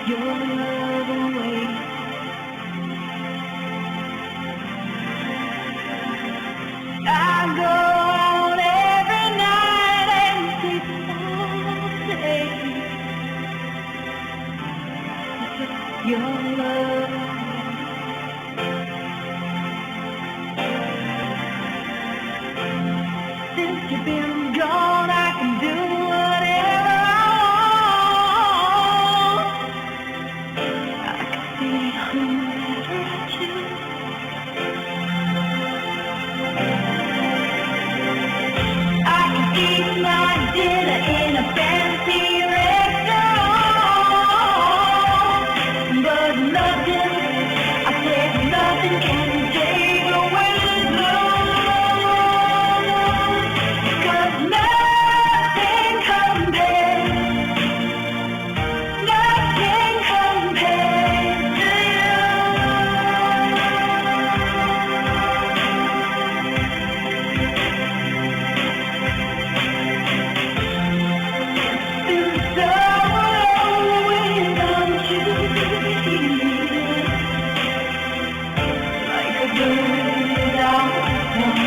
your love away. I go out every night and sleep all day. Your love. Since you've been gone, I can do whatever I want. I can be whomever I choose. I can eat my dinner in a fancy restaurant, but nothing, I said nothing can take away this love, 'cause nothing compares to you. Through sorrow without you, like a bird without a song.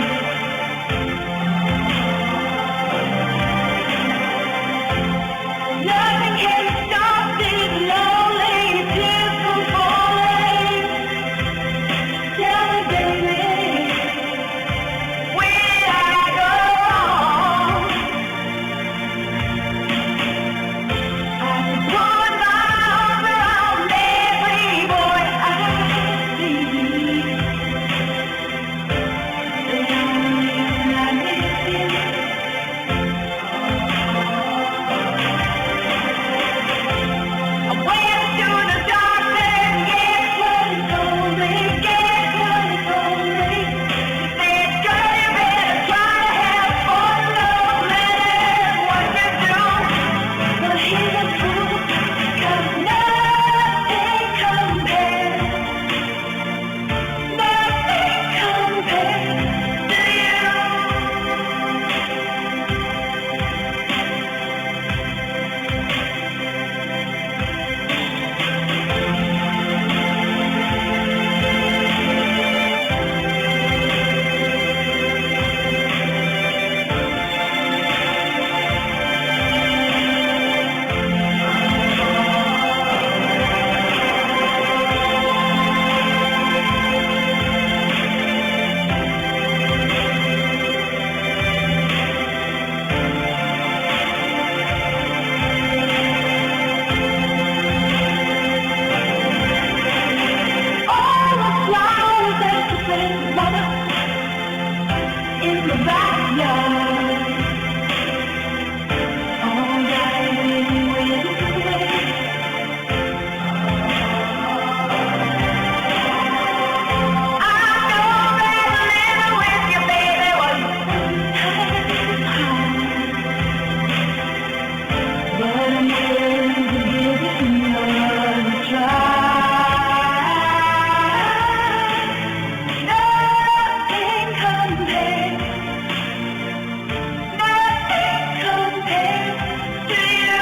Nothing can stop these lonely tears from falling. Tell me, baby, where did I go wrong? I could put my arms around every boy I see. The only reason I miss you. I went to the doctor, guess what he told me? Guess what he told me? He said, girl, you better try to have fun, no matter what you do. But he's a fool, 'cause nothing compares to you. All the flowers that you planted, mother, in the backyard, all died when you went away. I know that living with you, baby, was sometimes hard, but I'm willing to give it another try. Nothing compares to you. Nothing compares to you.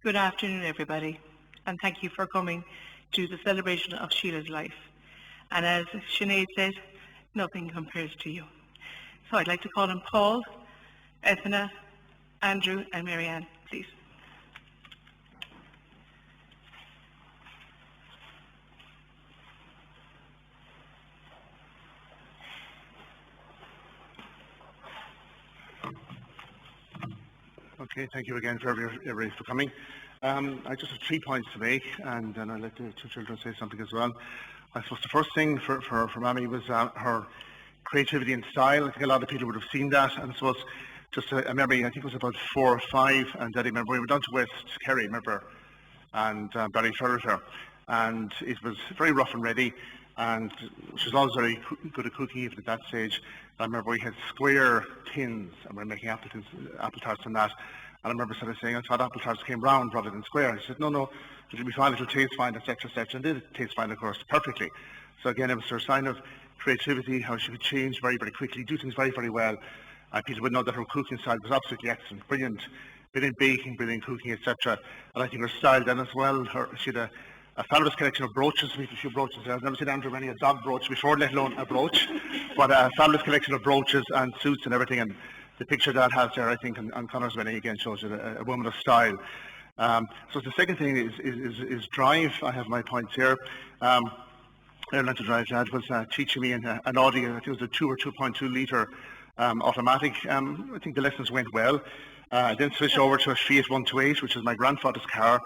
Good afternoon, everybody, and thank you for coming to the celebration of Sheila's life. And as Sinead said, nothing compares to you. So I'd like to call on Paul, Ethna, Andrew, and Marianne, please. Okay, thank you again for everybody for coming. I just have 3 points to make, and then I'll let the 2 children say something as well. I suppose the first thing for Mammy was her creativity and style. I think a lot of people would have seen that, and I suppose just a memory, I think it was about 4 or 5, and Daddy, remember, we went down to West Kerry, remember, and Ballyferriter, and it was very rough and ready, and she was always very good at cooking even at that stage. I remember we had square tins, and we were making apple tarts from that. And I remember sort of saying, I thought apple tarts came round rather than square. And she said, no, it'll be fine, it'll taste fine, etc., etc. And it did taste fine, of course, perfectly. So again, it was her sign of creativity, how she could change very, very quickly, do things very, very well. People would know that her cooking style was absolutely excellent, brilliant baking, brilliant cooking, etc. And I think her style then as well, she had a fabulous collection of brooches. We have a few brooches there. I've never seen Andrew wearing a dog brooch before, let alone a brooch. But a fabulous collection of brooches and suits and everything. And the picture that has there, I think, on Connor's wedding again shows you a woman of style. So the second thing is drive. I have my points here. I learned to drive. Dad was teaching me in an Audi, I think it was a 2 or 2.2 litre automatic. I think the lessons went well. Then switched over to a Fiat 128, which is my grandfather's car.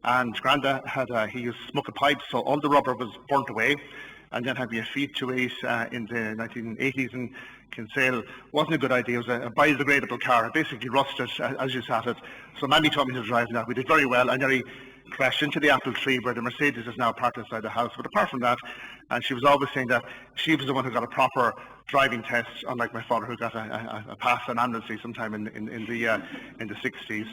And Granda he used smoking pipes, so all the rubber was burnt away. And then had me a Fiat 28 in the 1980s in Kinsale. Wasn't a good idea. It was a biodegradable car. It basically rusted as you sat it. So Mammy taught me to drive that. We did very well. I nearly crashed into the apple tree where the Mercedes is now parked outside the house. But apart from that, and she was always saying that she was the one who got a proper driving test, unlike my father who got a pass on amnesty sometime in the 60s.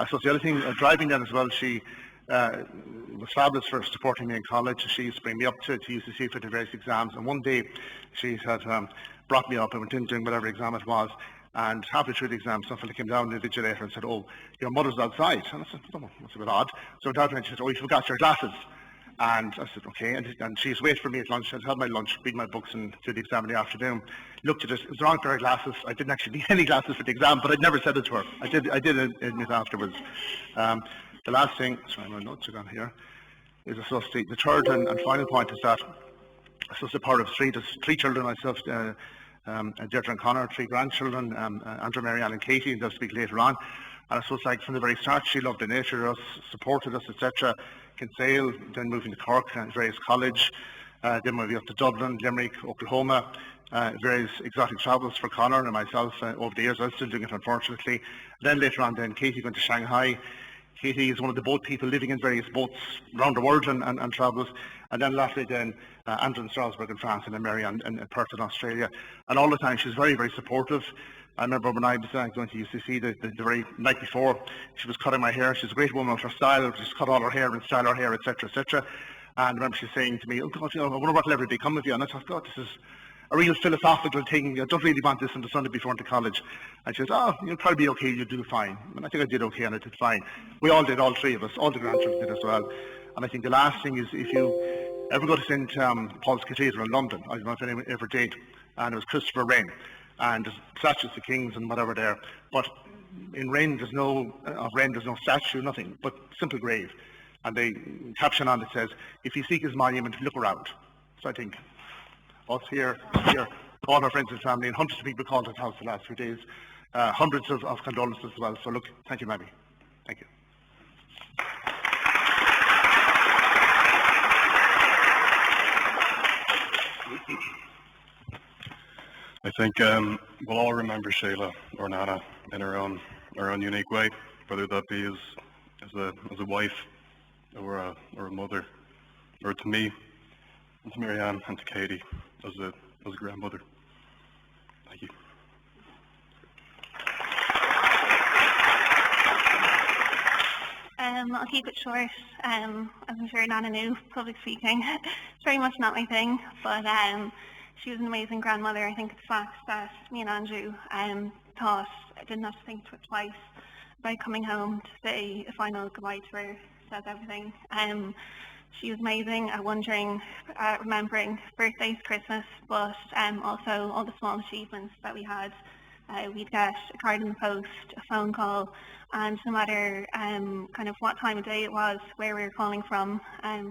So the other thing, driving then as well, she was fabulous for supporting me in college. She used to bring me up to UCC for the various exams, and one day she had brought me up and went in doing whatever exam it was, and halfway through the exam somebody came down the invigilator and said, "Oh, your mother's outside." And I said, "Oh, that's a bit odd." So I went out and she said, "Oh, you forgot your glasses." And I said, "Okay," and she was waiting for me at lunch. I'd had my lunch, read my books and do the exam in the afternoon. Looked at it was the wrong pair of glasses. I didn't actually need any glasses for the exam, but I'd never said it to her. I did admit afterwards. The last thing, sorry, my notes are gone here, is the third and final point is that it's a power of three. There's 3 children, myself, Deirdre and Connor, 3 grandchildren, Andrew, Marianne and Katie, and they'll speak later on. And I suppose like from the very start, she loved the nature of us, supported us, etc. Kinsale, then moving to Cork, various college, then moving up to Dublin, Limerick, Oklahoma, various exotic travels for Connor and myself over the years. I'm still doing it, unfortunately. Then later on, then Katie went to Shanghai. Katie is one of the boat people living in various boats around the world and travels. And then lastly then, Andrew in Strasbourg in France and then Mary in Perth in Australia. And all the time she's very, very supportive. I remember when I was going to UCC the very night before, she was cutting my hair. She's a great woman with her style. She just cut all her hair and style her hair, etc., etc. And I remember she saying to me, "Oh God, I wonder what will ever become of you." And I thought, God, this is a real philosophical thing. I don't really want this on the Sunday before into college. And she says, "Oh, you'll probably be okay, you'll do fine." And I think I did okay and I did fine. We all did, all 3 of us, all the grandchildren did as well. And I think the last thing is if you ever go to St. Paul's Cathedral in London, I don't know if anyone ever did, and it was Christopher Wren, and there's statues of kings and whatever there. But in Wren, there's no statue, nothing, but simple grave. And the caption on it says, "If you seek his monument, look around." So I think us here, all our friends and family, and hundreds of people called at the house the last few days. Hundreds of condolences as well. So look, thank you, Mammy. Thank you. I think we'll all remember Sheila or Nana in her own unique way, whether that be as a wife or a mother, or to me, and to Marianne and to Katie as a grandmother. Thank you. I'll keep it short. As I'm sure Nana knew, public speaking it's very much not my thing, but she was an amazing grandmother. I think it's the fact that me and Andrew thought I didn't have to think twice about coming home to say a final goodbye to her. Says everything. She was amazing at remembering birthdays, Christmas, but also all the small achievements that we had. We'd get a card in the post, a phone call, and no matter kind of what time of day it was, where we were calling from,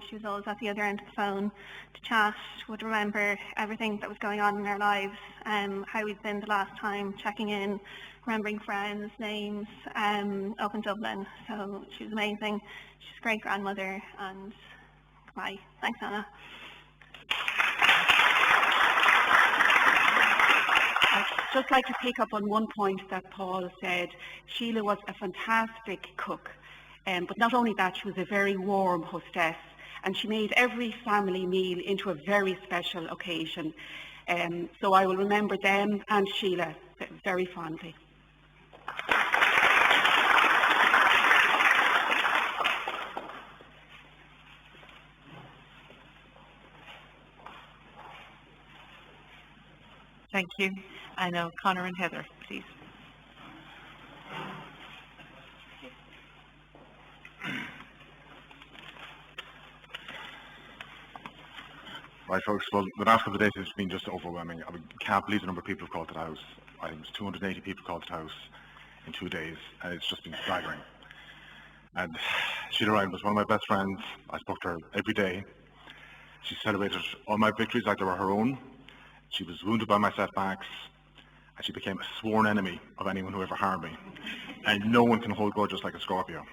she was always at the other end of the phone to chat, would remember everything that was going on in our lives, how we'd been the last time, checking in, remembering friends, names, up in Dublin. So she was amazing. She's a great grandmother, and goodbye. Thanks, Anna. I'd just like to pick up on one point that Paul said. Sheila was a fantastic cook, but not only that, she was a very warm hostess. and she made every family meal into a very special occasion. So I will remember them and Sheila very fondly. Thank you. I know Connor and Heather, please. Right, folks, well, the last couple of days has been just overwhelming. I can't believe the number of people who've called to the house. I think it was 280 people called to the house in 2 days, and it's just been staggering. And Sheila Ryan was one of my best friends. I spoke to her every day. She celebrated all my victories like they were her own. She was wounded by my setbacks, and she became a sworn enemy of anyone who ever harmed me. And no one can hold grudges like a Scorpio.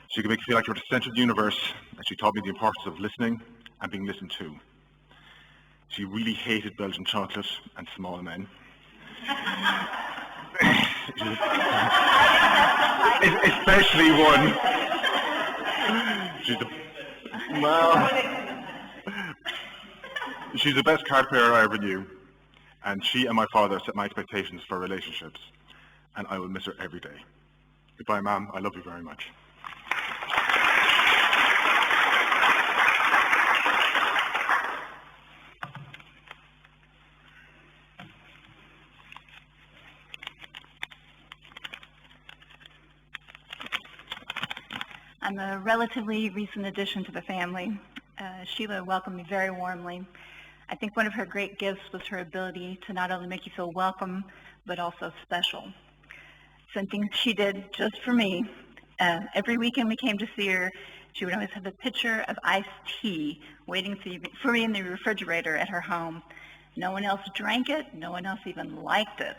She could make you feel like you're the center of the universe, and she taught me the importance of listening and being listened to. She really hated Belgian chocolate and small men. Especially one. She's the best card player I ever knew, and she and my father set my expectations for relationships, and I will miss her every day. Goodbye, Ma'am. I love you very much. I'm a relatively recent addition to the family. Sheila welcomed me very warmly. I think one of her great gifts was her ability to not only make you feel welcome, but also special. Something she did just for me. Every weekend we came to see her, she would always have a pitcher of iced tea waiting for me in the refrigerator at her home. No one else drank it, no one else even liked it.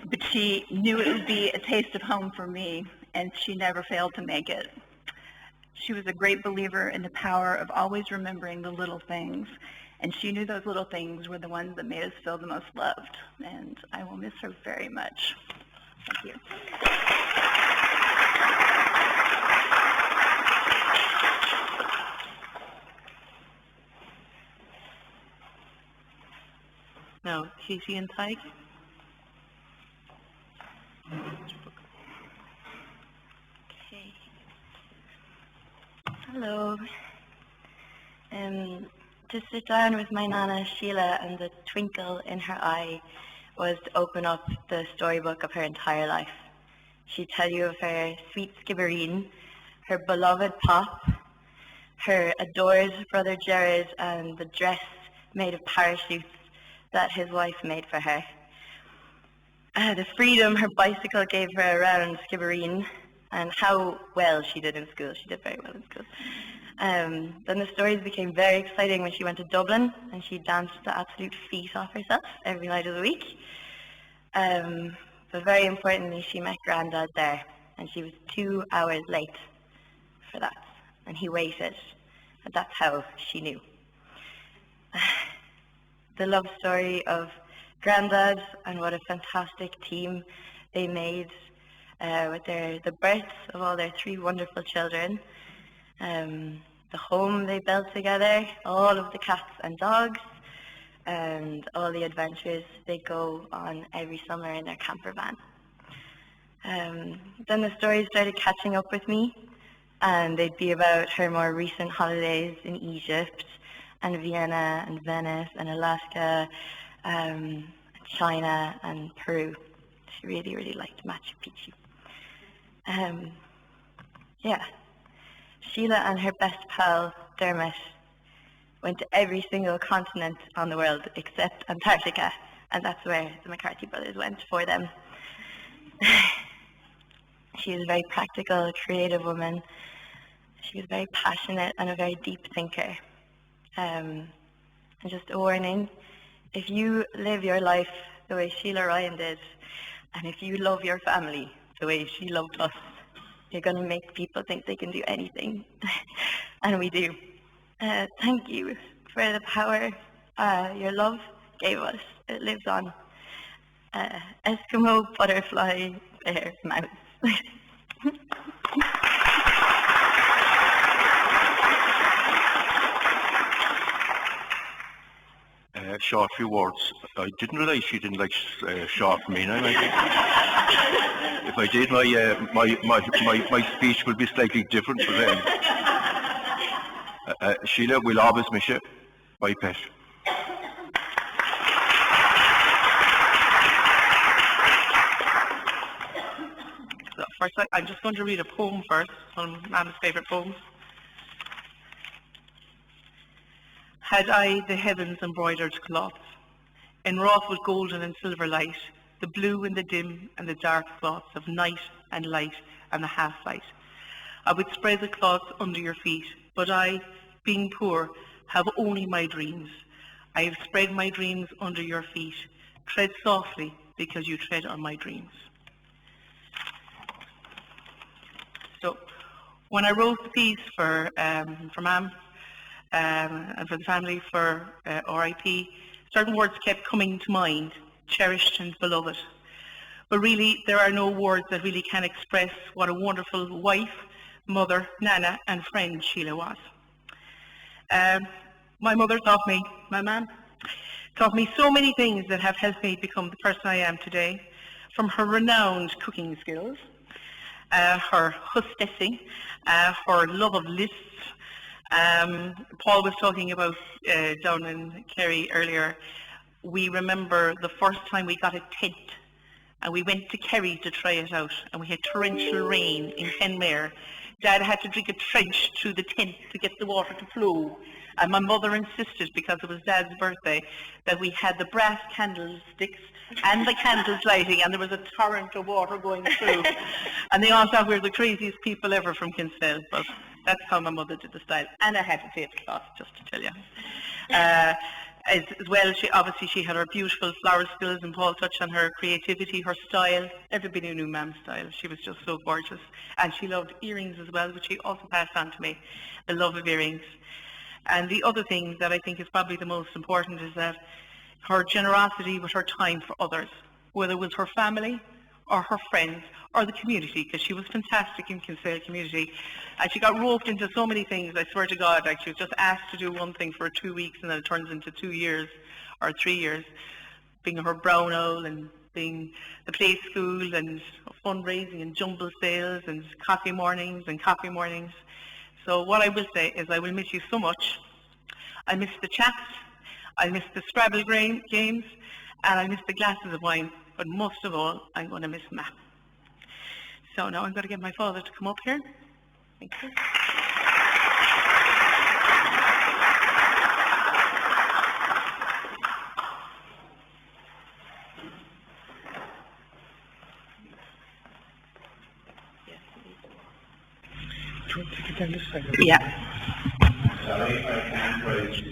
But she knew it would be a taste of home for me, and she never failed to make it. She was a great believer in the power of always remembering the little things, and she knew those little things were the ones that made us feel the most loved, and I will miss her very much. Thank you. Now, Casey and Tyke. Okay. Hello. To sit down with my Nana Sheila and the twinkle in her eye was to open up the storybook of her entire life. She'd tell you of her sweet skibbereen, her beloved Pop, her adored brother Jared, and the dress made of parachutes that his wife made for her. The freedom her bicycle gave her around Skibbereen, and how well she did in school. She did very well in school. Then the stories became very exciting when she went to Dublin, and she danced the absolute feet off herself every night of the week. But very importantly, she met Grandad there, and she was 2 hours late for that, and he waited, and that's how she knew. The love story of Grandad and what a fantastic team they made with the births of all their 3 wonderful children, the home they built together, all of the cats and dogs, and all the adventures they go on every summer in their camper van. Then the stories started catching up with me, and they'd be about her more recent holidays in Egypt and Vienna and Venice and Alaska, China and Peru. She really, really liked Machu Picchu. Sheila and her best pal, Dermot, went to every single continent on the world except Antarctica, and that's where the McCarthy brothers went for them. She was a very practical, creative woman. She was very passionate and a very deep thinker. And just a warning, if you live your life the way Sheila Ryan did, and if you love your family the way she loved us, you're going to make people think they can do anything. And we do. Thank you for the power your love gave us. It lives on. Eskimo, butterfly, bear, mouse. short few words. I didn't realise she didn't like short for me. Now, if I did, my speech would be slightly different. But Sheila, we'll always miss you. Bye, pet. So first, I'm just going to read a poem first, one of Mama's favourite poems. Had I the heavens embroidered cloth, enwrought with golden and silver light, the blue and the dim and the dark thoughts of night and light and the half-light, I would spread the cloth under your feet, but I, being poor, have only my dreams. I have spread my dreams under your feet. Tread softly, because you tread on my dreams. So, when I wrote the piece for Mam, and for the family, for RIP, certain words kept coming to mind: cherished and beloved. But really, there are no words that really can express what a wonderful wife, mother, nana, and friend Sheila was. My mother taught me, my Mam, taught me so many things that have helped me become the person I am today, from her renowned cooking skills, her hostessing, her love of lists. Paul was talking about down in Kerry earlier. We remember the first time we got a tent and we went to Kerry to try it out, and we had torrential rain in Kenmare. Dad had to dig a trench through the tent to get the water to flow, and my mother insisted, because it was Dad's birthday, that we had the brass candlesticks and the candles lighting, and there was a torrent of water going through. And they all thought we were the craziest people ever from Kinsale, but that's how my mother did the style. And I had a tablecloth, just to tell you. As well, she had her beautiful flower skills, and Paul touched on her creativity, her style. Everybody knew Mam's style. She was just so gorgeous. And she loved earrings as well, which she also passed on to me, the love of earrings. And the other thing that I think is probably the most important is that her generosity with her time for others, whether it was her family or her friends or the community, because she was fantastic in Kinsale community. And she got roped into so many things, I swear to God. Like, she was just asked to do one thing for 2 weeks, and then it turns into 2 years or 3 years, being her brown owl and being the play school and fundraising and jumble sales and coffee mornings. So what I will say is I will miss you so much. I miss the chats, I miss the Scrabble games, and I miss the glasses of wine. But most of all, I'm going to miss Ma. So now I'm going to get my father to come up here. Thank you. Do you want to take it down this side? Yeah. Sorry, I can't raise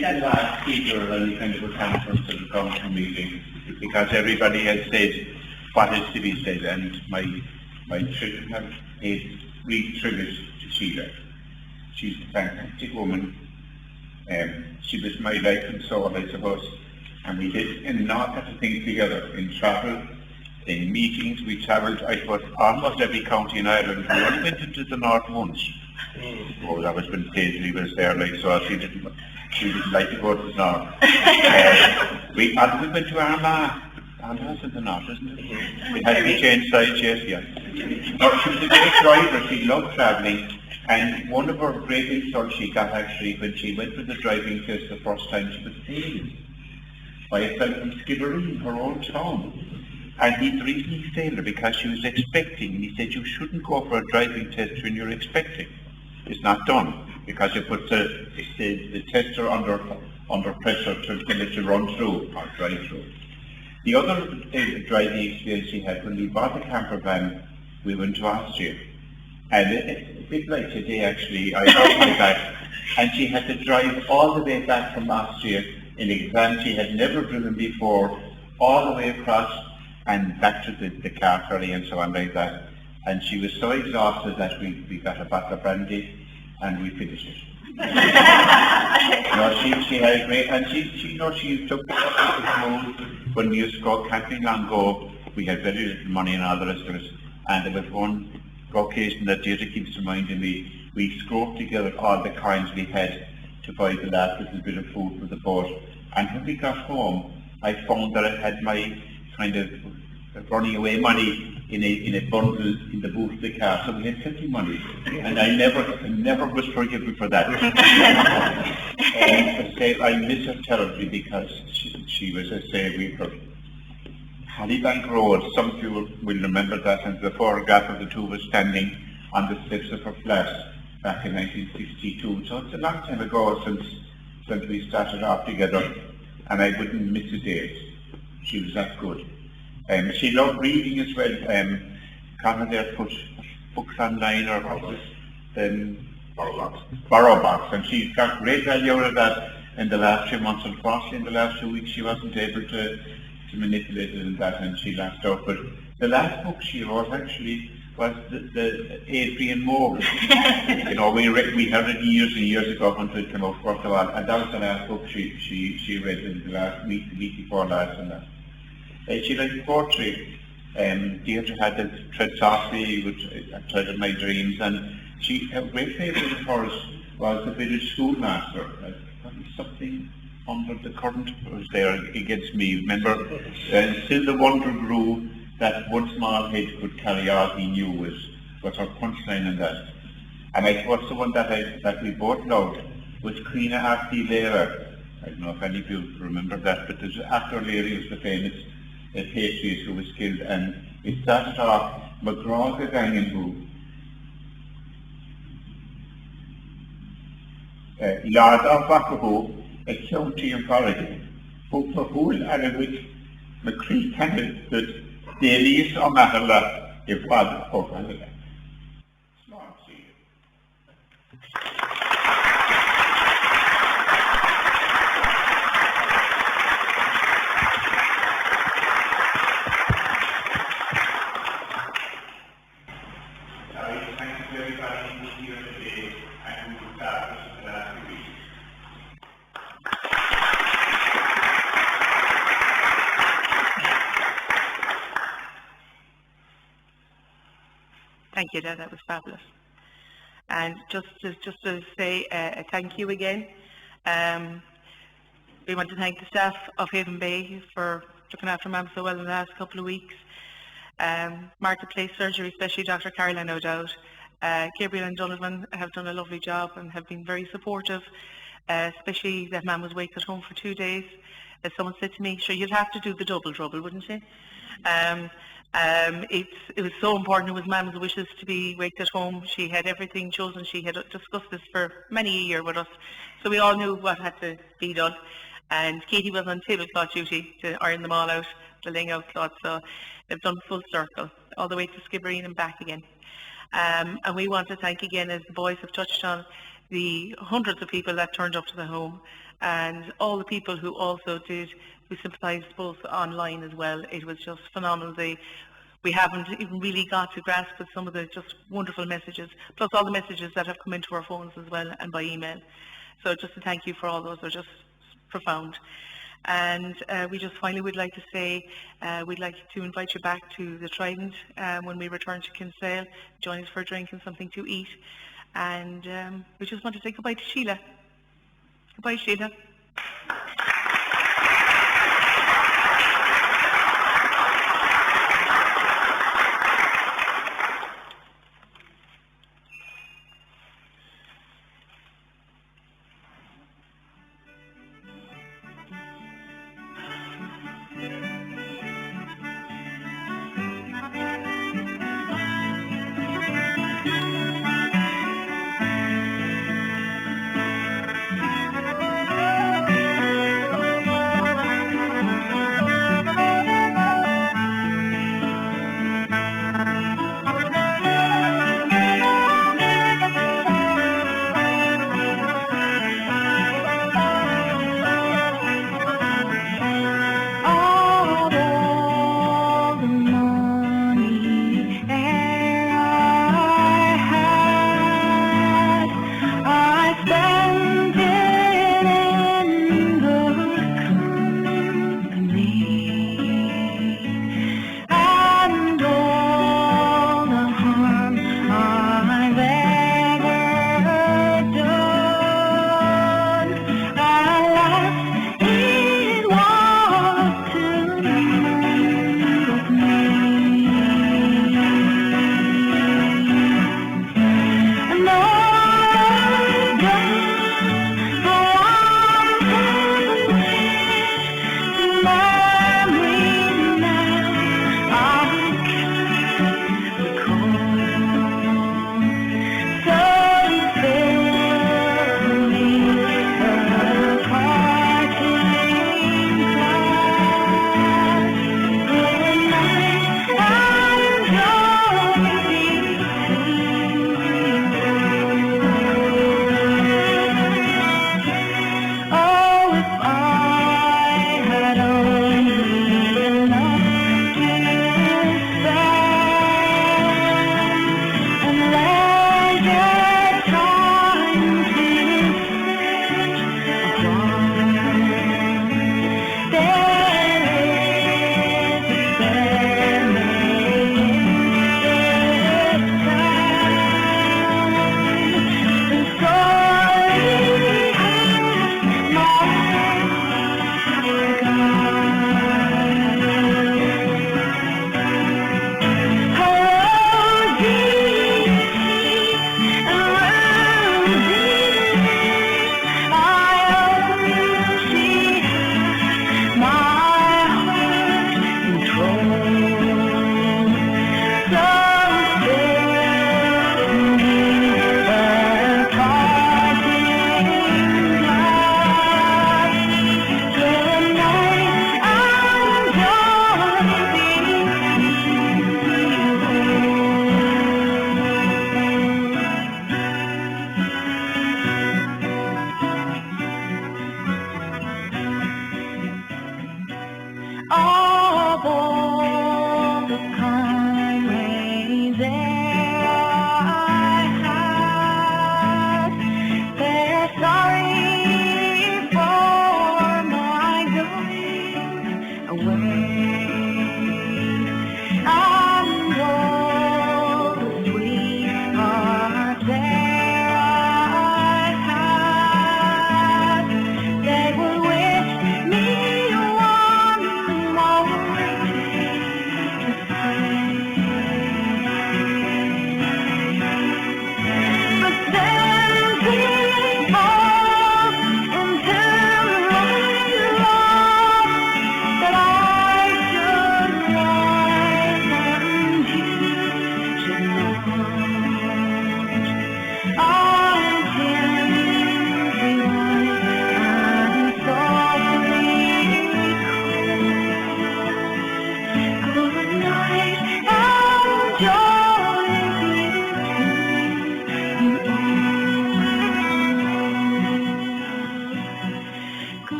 the last speaker or any kind of a conference or a council meeting, because everybody has said what is to be said, and my children have paid great tribute to Sheila. She's a fantastic woman. She was my life and soul, I suppose, and we did an awful lot of things together in travel. In meetings, we travelled, I suppose, almost every county in Ireland. We only went into the north once. Oh, that was when Paisley was there, like, so she didn't like to go to the north. We went to Armagh. Armagh's in the north, isn't it? It has to be changed sides, yes. No, she was a great driver. She loved travelling. And one of her great insults she got, actually, when she went for the driving test the first time, she was failed by a fellow from Skibbereen, her own town. And the reason he failed her, because she was expecting. He said, you shouldn't go for a driving test when you're expecting. It's not done, because you put the tester under pressure to get it to run through or drive through. The other driving experience she had, when we bought the camper van, we went to Austria. And it's a bit like today, actually. I got my back, and she had to drive all the way back from Austria in a van she had never driven before, all the way across and back to the car ferry and so on like that. And she was so exhausted that we got a bottle of brandy and we finished it. She had a great, and she took it when we used to go camping long ago. We had very little money and all the rest of it. And there was one occasion that Deirdre keeps reminding me. we scraped together all the coins we had to buy the last little bit of food for the boat. And when we got home, I found that I had my kind of running away money in a bundle in the boot of the car. So we had plenty of money, and I never was forgiven for that. I miss her terribly because she was, I say, we were Hollybank Road. Some of you will remember that, and the photograph of the two of us standing on the steps of her flat back in 1962. So it's a long time ago since we started off together, and I wouldn't miss a day. She was that good. She loved reading as well. Conor there put books online or borrow box, and she's got great value out of that in the last 2 months. Unfortunately, in the last 2 weeks, she wasn't able to manipulate it and that, and she lost out. But the last book she wrote actually was the Adrian Moore. You know, we heard it years and years ago until it came out first of all, and that was the last book she read in the last week before last, and that. She liked poetry. Deirdre had the Tread Softly, which I tried in my dreams, and a great favourite of hers was the village schoolmaster. Something under the current was there against me. Remember, still the wonder grew that one small head could carry all he knew was her punchline in that. And I suppose the one that we both loved was Creena Arti Lera. I don't know if any of you remember that, but there's after Larry was the famous patriot who was killed, and it started off McGraw the Gangan who Lord of Baccaho, a county in Florida, who for whole Arabic McCree candidate that Dailies or Mahalla if father for Canada. Thank you, Dad. That was fabulous. And just to say a thank you again, we want to thank the staff of Haven Bay for looking after Mum so well in the last couple of weeks. Marketplace Surgery, especially Dr. Caroline O'Dowd. Gabriel and Donovan have done a lovely job and have been very supportive, especially that Mum was waked at home for 2 days. As someone said to me, sure, you'd have to do the double trouble, wouldn't you? It was so important. It was Mam's wishes to be waked at home. She had everything chosen. She had discussed this for many a year with us, so we all knew what had to be done. And Katie was on tablecloth duty to iron them all out, the laying out cloth. So they've done full circle all the way to Skibbereen and back again. And we want to thank again, as the boys have touched on, the hundreds of people that turned up to the home, and all the people who also did. We sympathised both online as well. It was just phenomenal. We haven't even really got to grasp with some of the just wonderful messages, plus all the messages that have come into our phones as well and by email. So just to thank you for all those, are just profound. And we just finally would like to say we'd like to invite you back to the Trident when we return to Kinsale. Join us for a drink and something to eat. And we just want to say goodbye to Sheila. Goodbye, Sheila.